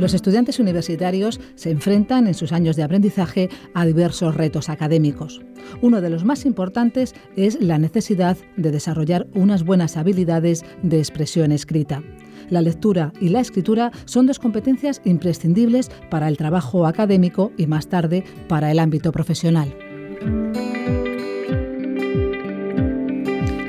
Los estudiantes universitarios se enfrentan en sus años de aprendizaje a diversos retos académicos. Uno de los más importantes es la necesidad de desarrollar unas buenas habilidades de expresión escrita. La lectura y la escritura son dos competencias imprescindibles para el trabajo académico y más tarde para el ámbito profesional.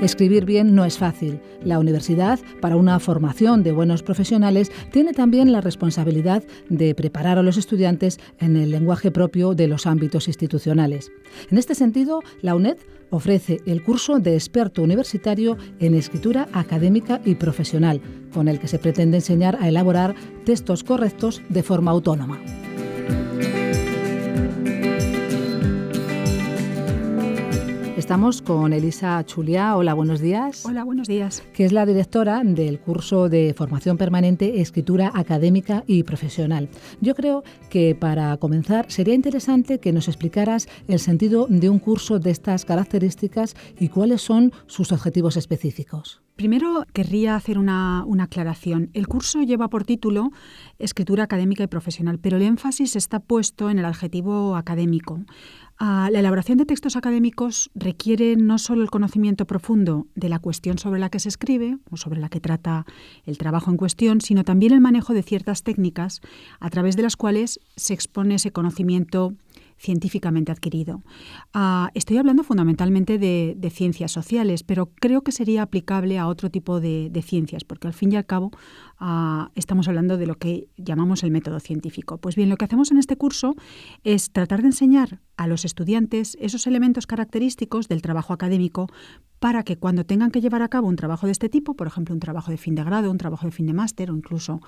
Escribir bien no es fácil. La universidad, para una formación de buenos profesionales, tiene también la responsabilidad de preparar a los estudiantes en el lenguaje propio de los ámbitos institucionales. En este sentido, la UNED ofrece el curso de experto universitario en escritura académica y profesional, con el que se pretende enseñar a elaborar textos correctos de forma autónoma. Estamos con Elisa Chuliá. Hola, buenos días. Hola, buenos días. Que es la directora del curso de formación permanente Escritura Académica y Profesional. Yo creo que para comenzar sería interesante que nos explicaras el sentido de un curso de estas características y cuáles son sus objetivos específicos. Primero querría hacer una aclaración. El curso lleva por título Escritura Académica y Profesional, pero el énfasis está puesto en el adjetivo académico. La elaboración de textos académicos requiere no solo el conocimiento profundo de la cuestión sobre la que se escribe o sobre la que trata el trabajo en cuestión, sino también el manejo de ciertas técnicas a través de las cuales se expone ese conocimiento científicamente adquirido. Estoy hablando fundamentalmente de ciencias sociales, pero creo que sería aplicable a otro tipo de ciencias, porque al fin y al cabo estamos hablando de lo que llamamos el método científico. Pues bien, lo que hacemos en este curso es tratar de enseñar a los estudiantes esos elementos característicos del trabajo académico para que cuando tengan que llevar a cabo un trabajo de este tipo, por ejemplo, un trabajo de fin de grado, un trabajo de fin de máster o incluso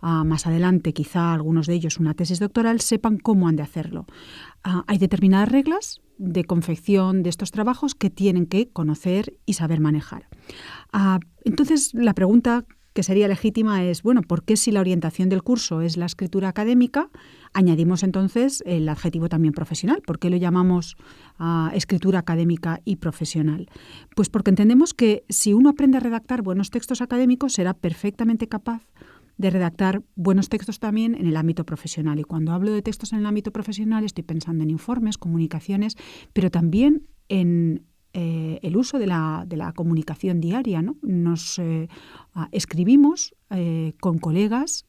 más adelante, quizá algunos de ellos una tesis doctoral, sepan cómo han de hacerlo. Hay determinadas reglas de confección de estos trabajos que tienen que conocer y saber manejar. Entonces, la pregunta que sería legítima es, bueno, ¿por qué si la orientación del curso es la escritura académica, añadimos entonces el adjetivo también profesional? ¿Por qué lo llamamos escritura académica y profesional? Pues porque entendemos que si uno aprende a redactar buenos textos académicos, será perfectamente capaz de redactar buenos textos también en el ámbito profesional. Y cuando hablo de textos en el ámbito profesional estoy pensando en informes, comunicaciones, pero también en el uso de la comunicación diaria, ¿no? Nos escribimos con colegas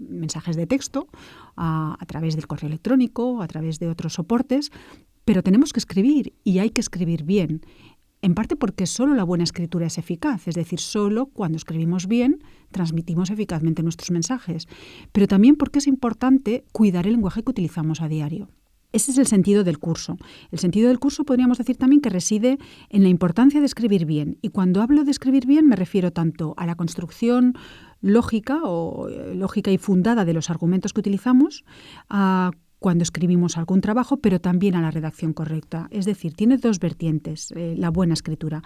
mensajes de texto a través del correo electrónico, a través de otros soportes, pero tenemos que escribir y hay que escribir bien. En parte porque solo la buena escritura es eficaz, es decir, solo cuando escribimos bien transmitimos eficazmente nuestros mensajes, pero también porque es importante cuidar el lenguaje que utilizamos a diario. Ese es el sentido del curso. El sentido del curso podríamos decir también que reside en la importancia de escribir bien. Y cuando hablo de escribir bien me refiero tanto a la construcción lógica y fundada de los argumentos que utilizamos, cuando escribimos algún trabajo, pero también a la redacción correcta. Es decir, tiene dos vertientes, la buena escritura.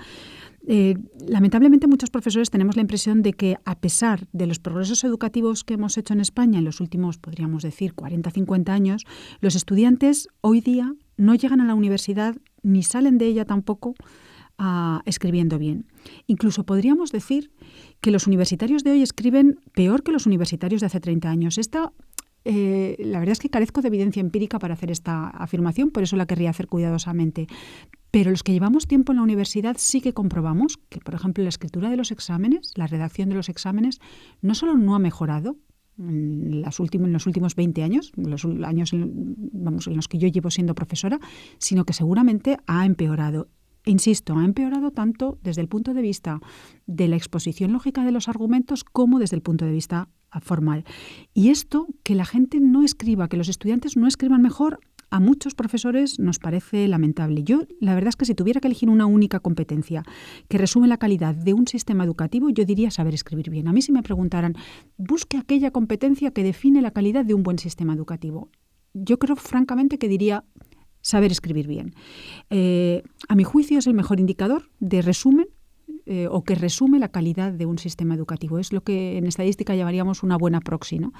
Lamentablemente muchos profesores tenemos la impresión de que a pesar de los progresos educativos que hemos hecho en España en los últimos, podríamos decir, 40-50 años, los estudiantes hoy día no llegan a la universidad ni salen de ella tampoco escribiendo bien. Incluso podríamos decir que los universitarios de hoy escriben peor que los universitarios de hace 30 años. La verdad es que carezco de evidencia empírica para hacer esta afirmación, por eso la querría hacer cuidadosamente. Pero los que llevamos tiempo en la universidad sí que comprobamos que, por ejemplo, la escritura de los exámenes, la redacción de los exámenes, no solo no ha mejorado en los últimos 20 años, los años en los que yo llevo siendo profesora, sino que seguramente ha empeorado. Insisto, ha empeorado tanto desde el punto de vista de la exposición lógica de los argumentos como desde el punto de vista formal. Y esto, que la gente no escriba, que los estudiantes no escriban mejor, a muchos profesores nos parece lamentable. Yo, la verdad es que si tuviera que elegir una única competencia que resume la calidad de un sistema educativo, yo diría saber escribir bien. A mí si me preguntaran, busque aquella competencia que define la calidad de un buen sistema educativo. Yo creo francamente que diría saber escribir bien. A mi juicio es el mejor indicador de resumen o que resume la calidad de un sistema educativo. Es lo que en estadística llamaríamos una buena proxy, ¿no?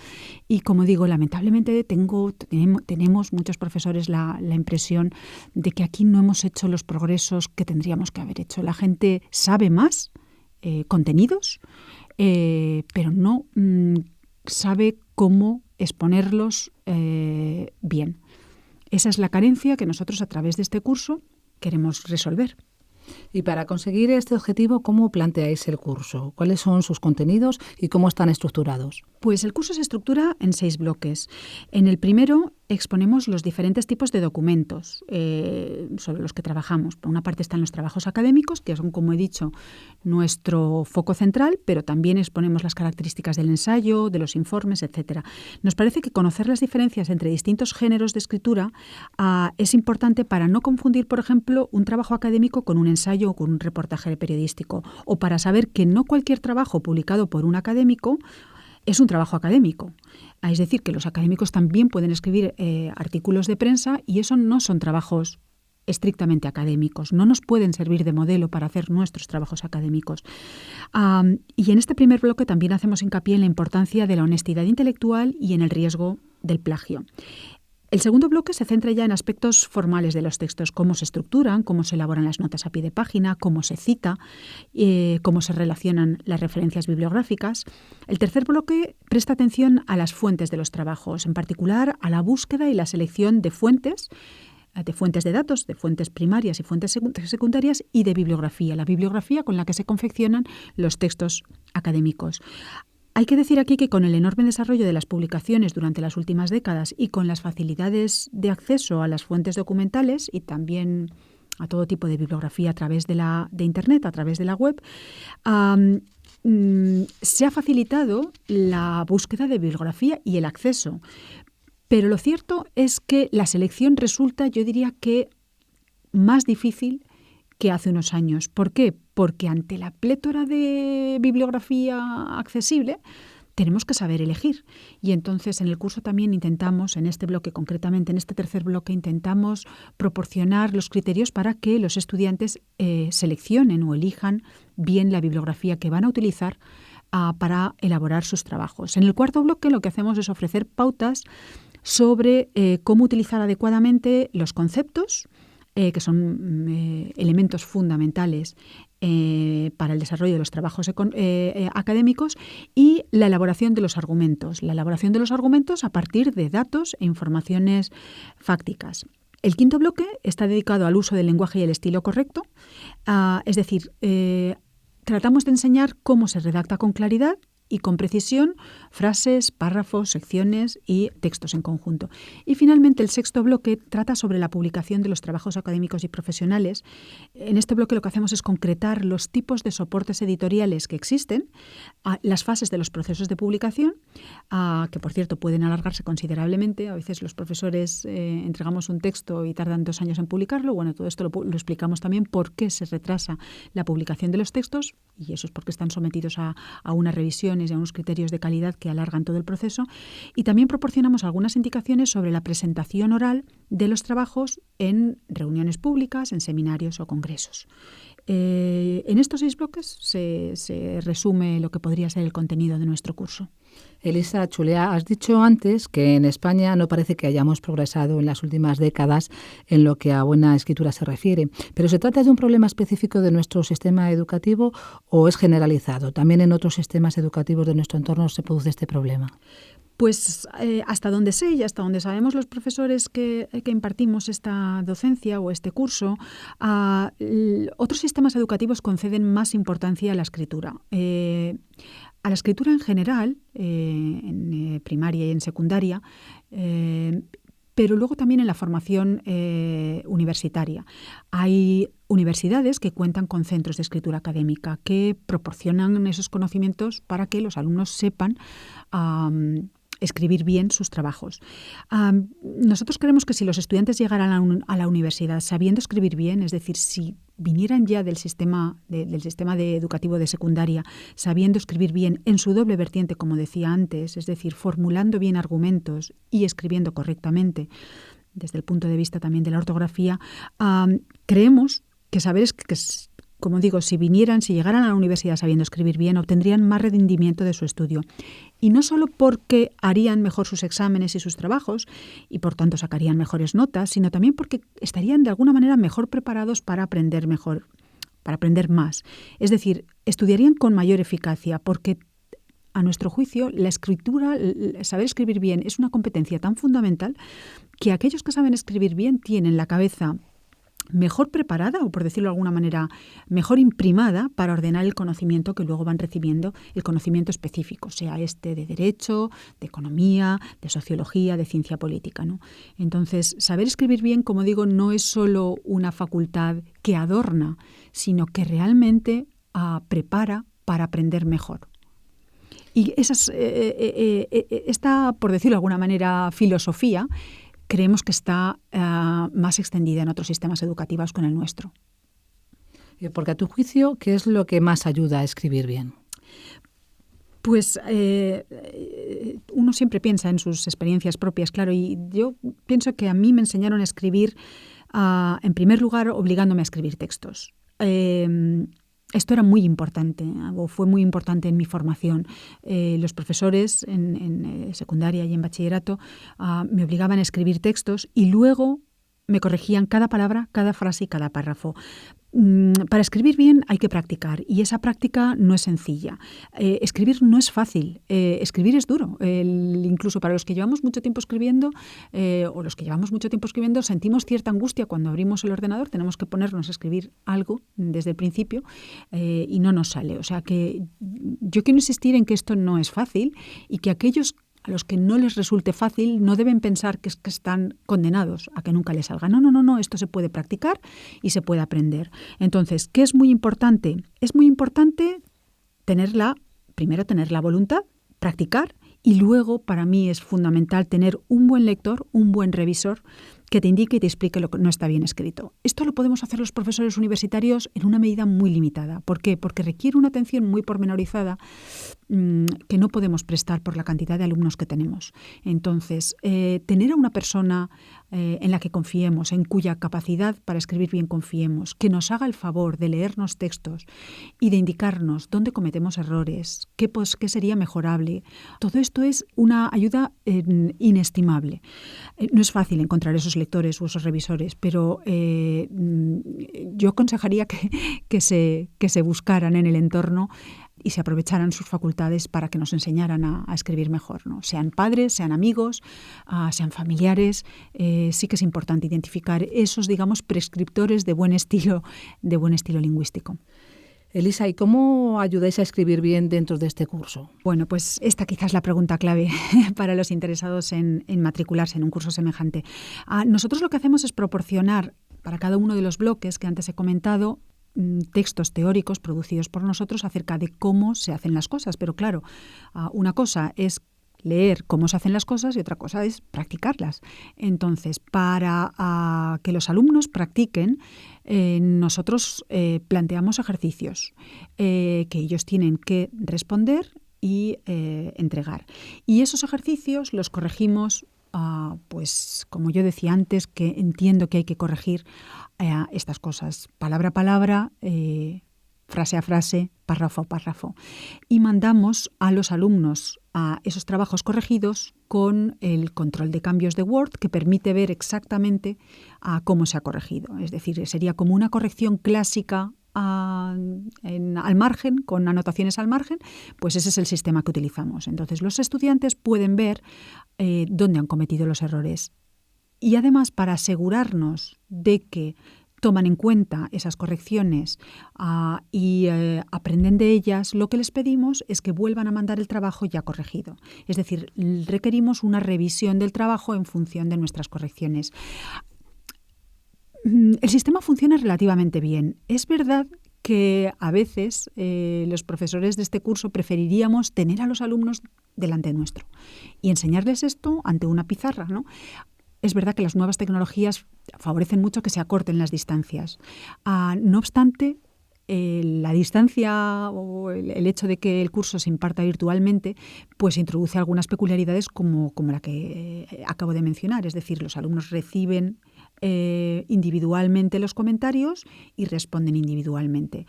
Y como digo, lamentablemente tenemos muchos profesores la impresión de que aquí no hemos hecho los progresos que tendríamos que haber hecho. La gente sabe más contenidos, pero no sabe cómo exponerlos bien. Esa es la carencia que nosotros a través de este curso queremos resolver. Y para conseguir este objetivo, ¿cómo planteáis el curso? ¿Cuáles son sus contenidos y cómo están estructurados? Pues el curso se estructura en 6 bloques. En el primero exponemos los diferentes tipos de documentos sobre los que trabajamos. Por una parte están los trabajos académicos, que son, como he dicho, nuestro foco central, pero también exponemos las características del ensayo, de los informes, etc. Nos parece que conocer las diferencias entre distintos géneros de escritura es importante para no confundir, por ejemplo, un trabajo académico con un ensayo o con un reportaje periodístico, o para saber que no cualquier trabajo publicado por un académico es un trabajo académico. Es decir, que los académicos también pueden escribir artículos de prensa y eso no son trabajos estrictamente académicos, no nos pueden servir de modelo para hacer nuestros trabajos académicos. Y en este primer bloque también hacemos hincapié en la importancia de la honestidad intelectual y en el riesgo del plagio. El segundo bloque se centra ya en aspectos formales de los textos, cómo se estructuran, cómo se elaboran las notas a pie de página, cómo se cita, cómo se relacionan las referencias bibliográficas. El tercer bloque presta atención a las fuentes de los trabajos, en particular a la búsqueda y la selección de fuentes de datos, de fuentes primarias y fuentes secundarias y de bibliografía, la bibliografía con la que se confeccionan los textos académicos. Hay que decir aquí que con el enorme desarrollo de las publicaciones durante las últimas décadas y con las facilidades de acceso a las fuentes documentales y también a todo tipo de bibliografía a través de Internet, a través de la web, se ha facilitado la búsqueda de bibliografía y el acceso. Pero lo cierto es que la selección resulta, yo diría que, más difícil que hace unos años. ¿Por qué? Porque ante la plétora de bibliografía accesible tenemos que saber elegir. Y entonces en el curso también intentamos, en este bloque concretamente, en este tercer bloque, intentamos proporcionar los criterios para que los estudiantes seleccionen o elijan bien la bibliografía que van a utilizar para elaborar sus trabajos. En el cuarto bloque lo que hacemos es ofrecer pautas sobre cómo utilizar adecuadamente los conceptos, que son elementos fundamentales para el desarrollo de los trabajos académicos, y la elaboración de los argumentos. La elaboración de los argumentos a partir de datos e informaciones fácticas. El quinto bloque está dedicado al uso del lenguaje y el estilo correcto, es decir, tratamos de enseñar cómo se redacta con claridad y con precisión frases, párrafos, secciones y textos en conjunto. Y finalmente el sexto bloque trata sobre la publicación de los trabajos académicos y profesionales. En este bloque lo que hacemos es concretar los tipos de soportes editoriales que existen, las fases de los procesos de publicación, que por cierto pueden alargarse considerablemente. A veces los profesores entregamos un texto y tardan 2 años en publicarlo. Bueno, todo esto lo explicamos también por qué se retrasa la publicación de los textos, y eso es porque están sometidos a una revisión y a unos criterios de calidad que alargan todo el proceso. Y también proporcionamos algunas indicaciones sobre la presentación oral de los trabajos en reuniones públicas, en seminarios o congresos. En estos 6 bloques se resume lo que podría ser el contenido de nuestro curso. Elisa Chulea, has dicho antes que en España no parece que hayamos progresado en las últimas décadas en lo que a buena escritura se refiere, pero ¿se trata de un problema específico de nuestro sistema educativo o es generalizado? ¿También en otros sistemas educativos de nuestro entorno se produce este problema? Pues hasta donde sé y hasta donde sabemos los profesores que impartimos esta docencia o este curso, otros sistemas educativos conceden más importancia a la escritura. A la escritura en general, en primaria y en secundaria, pero luego también en la formación universitaria. Hay universidades que cuentan con centros de escritura académica que proporcionan esos conocimientos para que los alumnos sepan escribir bien sus trabajos. Nosotros creemos que si los estudiantes llegaran a la universidad sabiendo escribir bien, es decir, si vinieran ya del sistema educativo de secundaria sabiendo escribir bien en su doble vertiente, como decía antes, es decir, formulando bien argumentos y escribiendo correctamente desde el punto de vista también de la ortografía, creemos que como digo, si llegaran a la universidad sabiendo escribir bien, obtendrían más rendimiento de su estudio. Y no solo porque harían mejor sus exámenes y sus trabajos y por tanto sacarían mejores notas, sino también porque estarían de alguna manera mejor preparados para aprender mejor, para aprender más. Es decir, estudiarían con mayor eficacia porque a nuestro juicio, la escritura, saber escribir bien, es una competencia tan fundamental que aquellos que saben escribir bien tienen la cabeza mejor preparada, o por decirlo de alguna manera, mejor imprimada para ordenar el conocimiento que luego van recibiendo, el conocimiento específico, sea este de derecho, de economía, de sociología, de ciencia política, ¿no? Entonces, saber escribir bien, como digo, no es solo una facultad que adorna, sino que realmente prepara para aprender mejor. Y esta, por decirlo de alguna manera, filosofía, creemos que está más extendida en otros sistemas educativos que en el nuestro. Porque a tu juicio, ¿qué es lo que más ayuda a escribir bien? Pues uno siempre piensa en sus experiencias propias, claro, y yo pienso que a mí me enseñaron a escribir, en primer lugar, obligándome a escribir textos. Esto era muy importante, o fue muy importante en mi formación. Los profesores en secundaria y en bachillerato me obligaban a escribir textos y luego me corregían cada palabra, cada frase y cada párrafo. Para escribir bien hay que practicar y esa práctica no es sencilla. Escribir no es fácil, escribir es duro. Incluso para los que llevamos mucho tiempo escribiendo o los que llevamos mucho tiempo escribiendo sentimos cierta angustia cuando abrimos el ordenador, tenemos que ponernos a escribir algo desde el principio y no nos sale. O sea que yo quiero insistir en que esto no es fácil y que aquellos a los que no les resulte fácil no deben pensar que están condenados a que nunca les salga. No, esto se puede practicar y se puede aprender. Entonces, ¿qué es muy importante? Es muy importante primero tener la voluntad, practicar, y luego para mí es fundamental tener un buen lector, un buen revisor que te indique y te explique lo que no está bien escrito. Esto lo podemos hacer los profesores universitarios en una medida muy limitada. ¿Por qué? Porque requiere una atención muy pormenorizada que no podemos prestar por la cantidad de alumnos que tenemos. Entonces, tener a una persona en la que confiemos, en cuya capacidad para escribir bien confiemos, que nos haga el favor de leernos textos y de indicarnos dónde cometemos errores, qué sería mejorable, todo esto es una ayuda inestimable. No es fácil encontrar esos lectores o esos revisores, pero yo aconsejaría que se buscaran en el entorno y se aprovecharan sus facultades para que nos enseñaran a escribir mejor, ¿no? Sean padres, sean amigos, sean familiares. Sí que es importante identificar esos, digamos, prescriptores de buen estilo lingüístico. Elisa, ¿y cómo ayudáis a escribir bien dentro de este curso? Bueno, pues esta quizás es la pregunta clave para los interesados en matricularse en un curso semejante. Nosotros lo que hacemos es proporcionar para cada uno de los bloques que antes he comentado textos teóricos producidos por nosotros acerca de cómo se hacen las cosas. Pero claro, una cosa es leer cómo se hacen las cosas y otra cosa es practicarlas. Entonces, para que los alumnos practiquen, nosotros planteamos ejercicios que ellos tienen que responder y entregar. Y esos ejercicios los corregimos, pues como yo decía antes, que entiendo que hay que corregir estas cosas palabra a palabra, frase a frase, párrafo a párrafo. Y mandamos a los alumnos a esos trabajos corregidos con el control de cambios de Word que permite ver exactamente cómo se ha corregido. Es decir, sería como una corrección clásica al margen, con anotaciones al margen, pues ese es el sistema que utilizamos. Entonces los estudiantes pueden ver dónde han cometido los errores. Y además, para asegurarnos de que toman en cuenta esas correcciones y aprenden de ellas, lo que les pedimos es que vuelvan a mandar el trabajo ya corregido. Es decir, requerimos una revisión del trabajo en función de nuestras correcciones. El sistema funciona relativamente bien. Es verdad que a veces los profesores de este curso preferiríamos tener a los alumnos delante nuestro y enseñarles esto ante una pizarra, ¿no? Es verdad que las nuevas tecnologías favorecen mucho que se acorten las distancias. No obstante, la distancia o el hecho de que el curso se imparta virtualmente, pues introduce algunas peculiaridades como la que acabo de mencionar. Es decir, los alumnos reciben individualmente los comentarios y responden individualmente.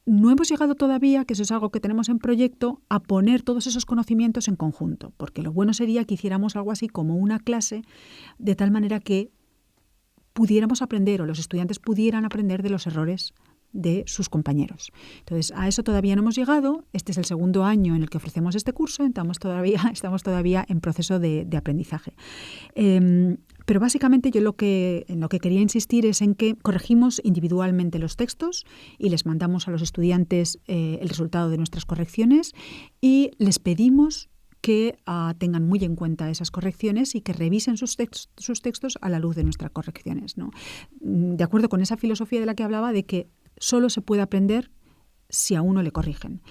No hemos llegado todavía, que eso es algo que tenemos en proyecto, a poner todos esos conocimientos en conjunto, porque lo bueno sería que hiciéramos algo así como una clase, de tal manera que pudiéramos aprender o los estudiantes pudieran aprender de los errores de sus compañeros. Entonces, a eso todavía no hemos llegado. Este es el segundo año en el que ofrecemos este curso, estamos todavía en proceso de aprendizaje. Pero básicamente yo en lo que quería insistir es en que corregimos individualmente los textos y les mandamos a los estudiantes el resultado de nuestras correcciones y les pedimos que tengan muy en cuenta esas correcciones y que revisen sus textos a la luz de nuestras correcciones, ¿no? De acuerdo con esa filosofía de la que hablaba, de que solo se puede aprender si a uno le corrigen.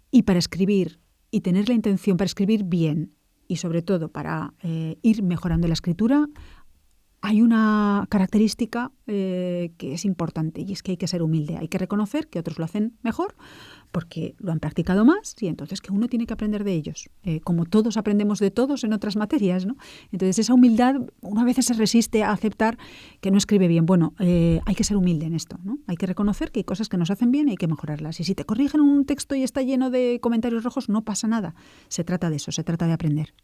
Y para escribir y tener la intención para escribir bien y sobre todo para ir mejorando la escritura, hay una característica que es importante y es que hay que ser humilde. Hay que reconocer que otros lo hacen mejor porque lo han practicado más y entonces que uno tiene que aprender de ellos. Como todos aprendemos de todos en otras materias, ¿no? Entonces esa humildad, uno a veces se resiste a aceptar que no escribe bien. Bueno, hay que ser humilde en esto, ¿no? Hay que reconocer que hay cosas que nos hacen bien y hay que mejorarlas. Y si te corrigen un texto y está lleno de comentarios rojos, no pasa nada. Se trata de eso, se trata de aprender.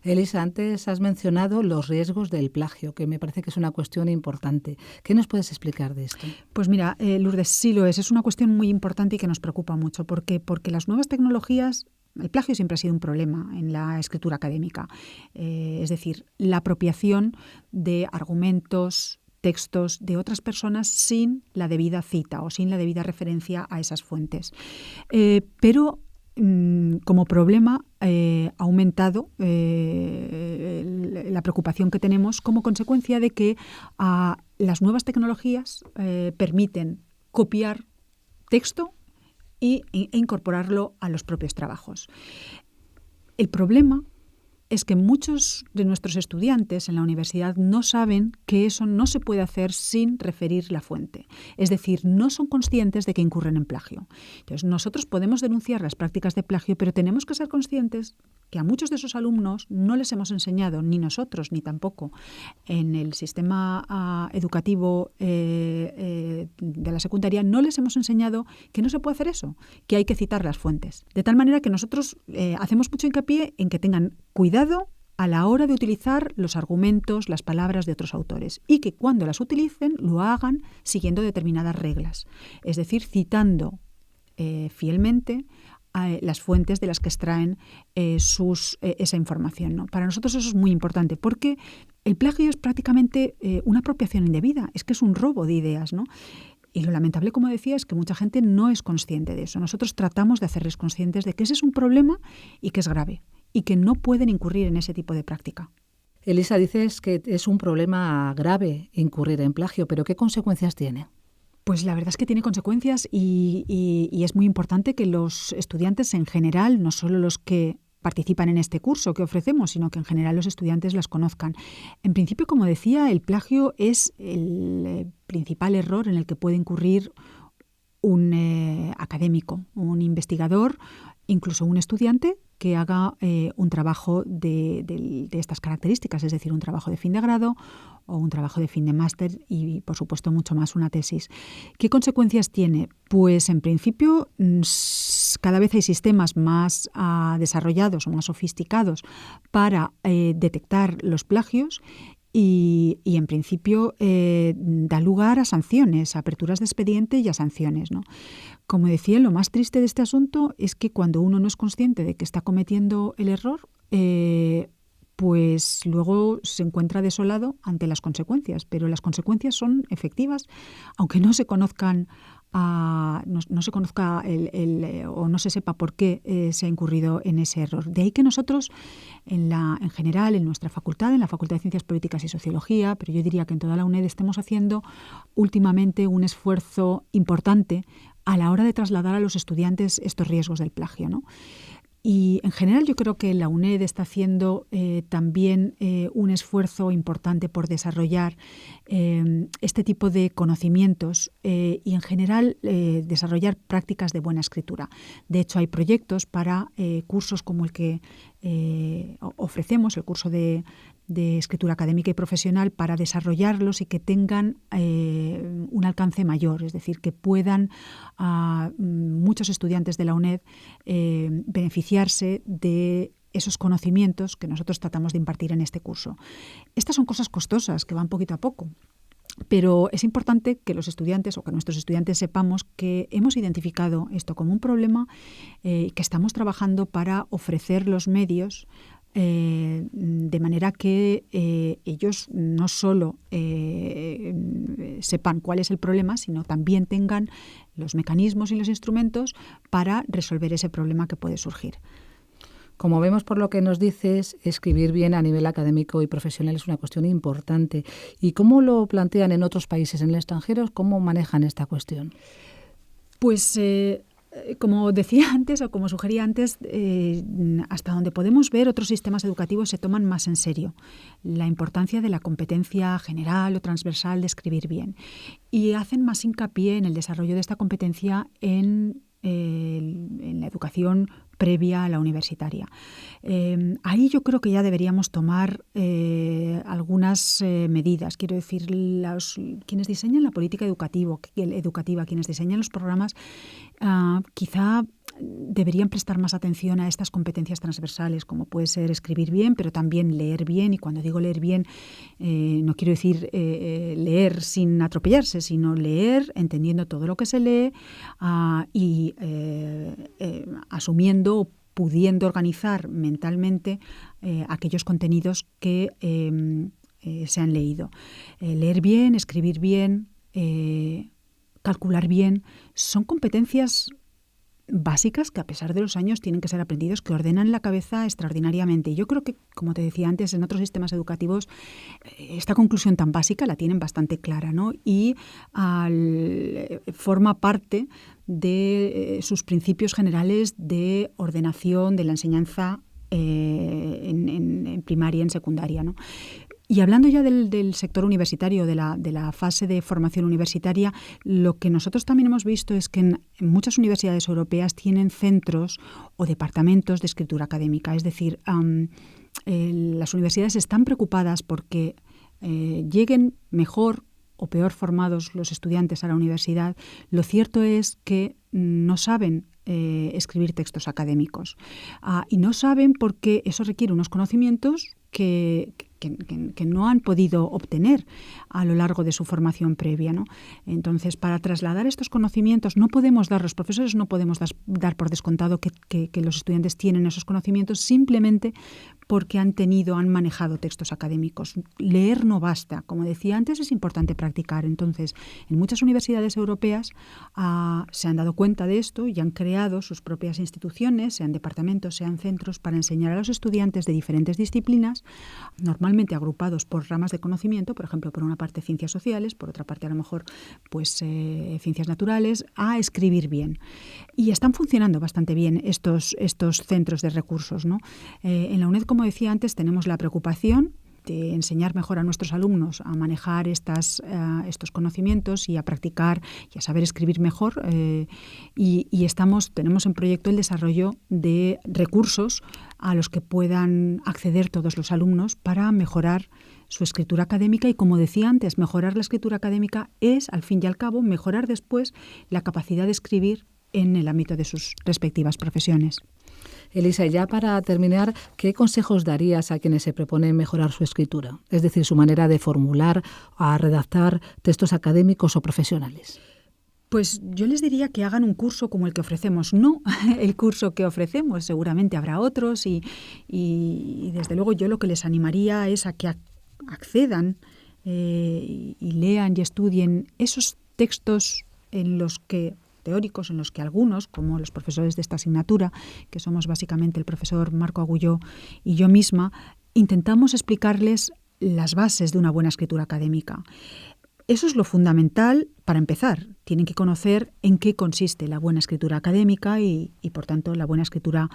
Elisa, antes has mencionado los riesgos del plagio, que me parece que es una cuestión importante. ¿Qué nos puedes explicar de esto? Pues mira, Lourdes, sí lo es. Es una cuestión muy importante y que nos preocupa mucho. Porque las nuevas tecnologías, el plagio siempre ha sido un problema en la escritura académica. Es decir, la apropiación de argumentos, textos de otras personas sin la debida cita o sin la debida referencia a esas fuentes. Pero como problema ha aumentado la preocupación que tenemos como consecuencia de que las nuevas tecnologías permiten copiar texto e incorporarlo a los propios trabajos. El problema es que muchos de nuestros estudiantes en la universidad no saben que eso no se puede hacer sin referir la fuente. Es decir, no son conscientes de que incurren en plagio. Entonces, nosotros podemos denunciar las prácticas de plagio, pero tenemos que ser conscientes que a muchos de esos alumnos no les hemos enseñado, ni nosotros, ni tampoco en el sistema educativo de la secundaria, no les hemos enseñado que no se puede hacer eso, que hay que citar las fuentes. De tal manera que nosotros hacemos mucho hincapié en que tengan cuidado a la hora de utilizar los argumentos, las palabras de otros autores y que cuando las utilicen lo hagan siguiendo determinadas reglas, es decir, citando fielmente las fuentes de las que extraen esa información, ¿no? Para nosotros eso es muy importante porque el plagio es prácticamente una apropiación indebida, es que es un robo de ideas, ¿no? Y lo lamentable, como decía, es que mucha gente no es consciente de eso. Nosotros tratamos de hacerles conscientes de que ese es un problema y que es grave y que no pueden incurrir en ese tipo de práctica. Elisa, dices que es un problema grave incurrir en plagio, pero ¿qué consecuencias tiene? Pues la verdad es que tiene consecuencias y es muy importante que los estudiantes en general, no solo los que participan en este curso que ofrecemos, sino que en general los estudiantes las conozcan. En principio, como decía, el plagio es el principal error en el que puede incurrir un académico, un investigador, incluso un estudiante que haga un trabajo de estas características, es decir, un trabajo de fin de grado o un trabajo de fin de máster y, por supuesto, mucho más una tesis. ¿Qué consecuencias tiene? Pues, en principio, cada vez hay sistemas más desarrollados o más sofisticados para detectar los plagios y en principio, da lugar a sanciones, a aperturas de expediente y a sanciones, ¿no? Como decía, lo más triste de este asunto es que cuando uno no es consciente de que está cometiendo el error, pues luego se encuentra desolado ante las consecuencias. Pero las consecuencias son efectivas, aunque no se conozcan, no se conozca o no se sepa por qué se ha incurrido en ese error. De ahí que nosotros, en general, en nuestra facultad, en la Facultad de Ciencias Políticas y Sociología, pero yo diría que en toda la UNED, estemos haciendo últimamente un esfuerzo importante a la hora de trasladar a los estudiantes estos riesgos del plagio, ¿no? Y en general yo creo que la UNED está haciendo también un esfuerzo importante por desarrollar este tipo de conocimientos y en general desarrollar prácticas de buena escritura. De hecho, hay proyectos para cursos como el que ofrecemos, el curso de escritura académica y profesional, para desarrollarlos y que tengan un alcance mayor, es decir, que puedan muchos estudiantes de la UNED beneficiarse de esos conocimientos que nosotros tratamos de impartir en este curso. Estas son cosas costosas que van poquito a poco. Pero es importante que los estudiantes o que nuestros estudiantes sepamos que hemos identificado esto como un problema y que estamos trabajando para ofrecer los medios de manera que ellos no solo sepan cuál es el problema, sino también tengan los mecanismos y los instrumentos para resolver ese problema que puede surgir. Como vemos por lo que nos dices, escribir bien a nivel académico y profesional es una cuestión importante. ¿Y cómo lo plantean en otros países, en el extranjero? ¿Cómo manejan esta cuestión? Pues como decía antes o como sugería antes, hasta donde podemos ver, otros sistemas educativos se toman más en serio la importancia de la competencia general o transversal de escribir bien y hacen más hincapié en el desarrollo de esta competencia en la educación previa a la universitaria. Ahí yo creo que ya deberíamos tomar algunas medidas. Quiero decir, quienes diseñan la política educativa, quienes diseñan los programas, quizá deberían prestar más atención a estas competencias transversales, como puede ser escribir bien, pero también leer bien. Y cuando digo leer bien, no quiero decir leer sin atropellarse, sino leer entendiendo todo lo que se lee y asumiendo o pudiendo organizar mentalmente aquellos contenidos que se han leído. Leer bien, escribir bien, calcular bien, son competencias básicas que a pesar de los años tienen que ser aprendidos, que ordenan la cabeza extraordinariamente. Y yo creo que, como te decía antes, en otros sistemas educativos esta conclusión tan básica la tienen bastante clara, ¿no? Y forma parte de sus principios generales de ordenación de la enseñanza en primaria y en secundaria, ¿no? Y hablando ya del sector universitario, de la fase de formación universitaria, lo que nosotros también hemos visto es que en muchas universidades europeas tienen centros o departamentos de escritura académica. Es decir, las universidades están preocupadas porque lleguen mejor o peor formados los estudiantes a la universidad. Lo cierto es que no saben escribir textos académicos y no saben porque eso requiere unos conocimientos que no han podido obtener a lo largo de su formación previa, ¿no? Entonces, para trasladar estos conocimientos, los profesores no podemos dar por descontado que los estudiantes tienen esos conocimientos simplemente porque han manejado textos académicos. Leer no basta. Como decía antes, es importante practicar. Entonces, en muchas universidades europeas se han dado cuenta de esto y han creado sus propias instituciones, sean departamentos, sean centros, para enseñar a los estudiantes de diferentes disciplinas, normalmente agrupados por ramas de conocimiento, por ejemplo, por una parte ciencias sociales, por otra parte a lo mejor ciencias naturales, a escribir bien. Y están funcionando bastante bien estos centros de recursos, ¿no? En la UNED, como decía antes, tenemos la preocupación de enseñar mejor a nuestros alumnos a manejar estos conocimientos y a practicar y a saber escribir mejor. Tenemos en proyecto el desarrollo de recursos a los que puedan acceder todos los alumnos para mejorar su escritura académica y, como decía antes, mejorar la escritura académica es, al fin y al cabo, mejorar después la capacidad de escribir en el ámbito de sus respectivas profesiones. Elisa, ya para terminar, ¿qué consejos darías a quienes se proponen mejorar su escritura? Es decir, su manera de formular, a redactar textos académicos o profesionales. Pues yo les diría que hagan un curso como el que ofrecemos, no el curso que ofrecemos, seguramente habrá otros y desde luego yo lo que les animaría es a que accedan y lean y estudien esos textos teóricos en los que algunos, como los profesores de esta asignatura, que somos básicamente el profesor Marco Agulló y yo misma, intentamos explicarles las bases de una buena escritura académica. Eso es lo fundamental para empezar. Tienen que conocer en qué consiste la buena escritura académica y por tanto, la buena escritura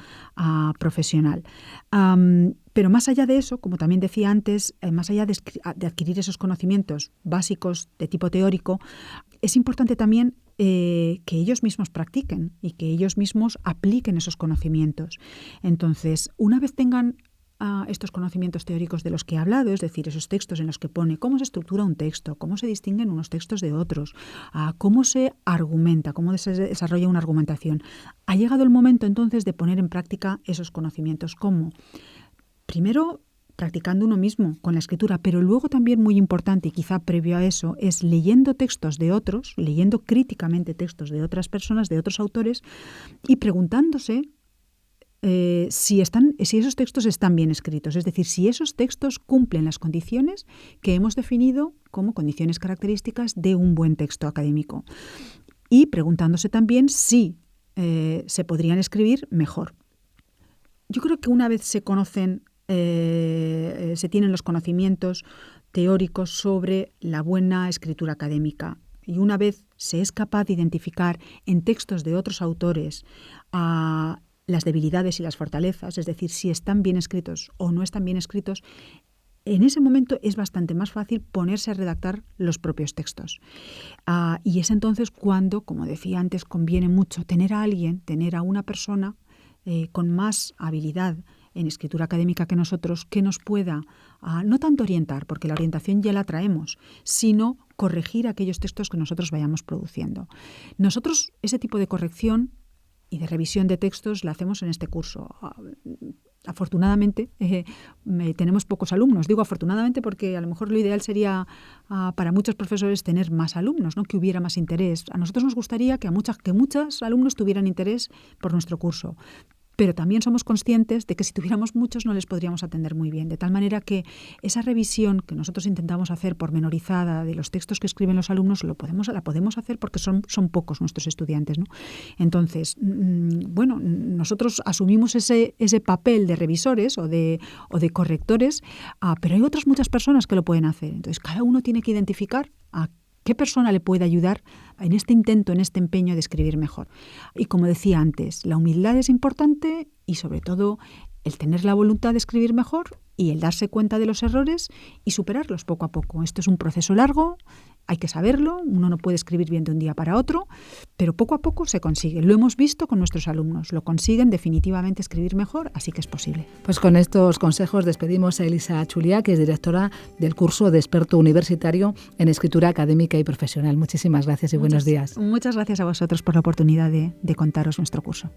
profesional. Pero más allá de eso, como también decía antes, más allá de adquirir esos conocimientos básicos de tipo teórico, es importante también que ellos mismos practiquen y que ellos mismos apliquen esos conocimientos. Entonces, una vez tengan estos conocimientos teóricos de los que he hablado, es decir, esos textos en los que pone cómo se estructura un texto, cómo se distinguen unos textos de otros, cómo se argumenta, cómo se desarrolla una argumentación. Ha llegado el momento entonces de poner en práctica esos conocimientos. ¿Cómo? Primero, practicando uno mismo con la escritura, pero luego también muy importante y quizá previo a eso es leyendo textos de otros, leyendo críticamente textos de otras personas, de otros autores y preguntándose si esos textos están bien escritos, es decir, si esos textos cumplen las condiciones que hemos definido como condiciones características de un buen texto académico y preguntándose también si se podrían escribir mejor. Yo creo que una vez se tienen los conocimientos teóricos sobre la buena escritura académica y una vez se es capaz de identificar en textos de otros autores las debilidades y las fortalezas, es decir, si están bien escritos o no están bien escritos, en ese momento es bastante más fácil ponerse a redactar los propios textos. Y es entonces cuando, como decía antes, conviene mucho tener a una persona con más habilidad en escritura académica que nosotros, que nos pueda no tanto orientar, porque la orientación ya la traemos, sino corregir aquellos textos que nosotros vayamos produciendo. Nosotros ese tipo de corrección y de revisión de textos la hacemos en este curso. Afortunadamente tenemos pocos alumnos. Digo afortunadamente porque a lo mejor lo ideal sería para muchos profesores tener más alumnos, ¿no? Que hubiera más interés. A nosotros nos gustaría que muchos alumnos tuvieran interés por nuestro curso. Pero también somos conscientes de que si tuviéramos muchos no les podríamos atender muy bien. De tal manera que esa revisión que nosotros intentamos hacer pormenorizada de los textos que escriben los alumnos la podemos hacer porque son pocos nuestros estudiantes, ¿no? Entonces, nosotros asumimos ese papel de revisores o de correctores, pero hay otras muchas personas que lo pueden hacer. Entonces, cada uno tiene que identificar a ¿qué persona le puede ayudar en este intento, en este empeño de escribir mejor? Y como decía antes, la humildad es importante y sobre todo el tener la voluntad de escribir mejor y el darse cuenta de los errores y superarlos poco a poco. Esto es un proceso largo, hay que saberlo, uno no puede escribir bien de un día para otro, pero poco a poco se consigue. Lo hemos visto con nuestros alumnos, lo consiguen definitivamente escribir mejor, así que es posible. Pues con estos consejos despedimos a Elisa Chulia, que es directora del curso de experto universitario en escritura académica y profesional. Muchísimas gracias y buenos días. Muchas gracias a vosotros por la oportunidad de contaros nuestro curso.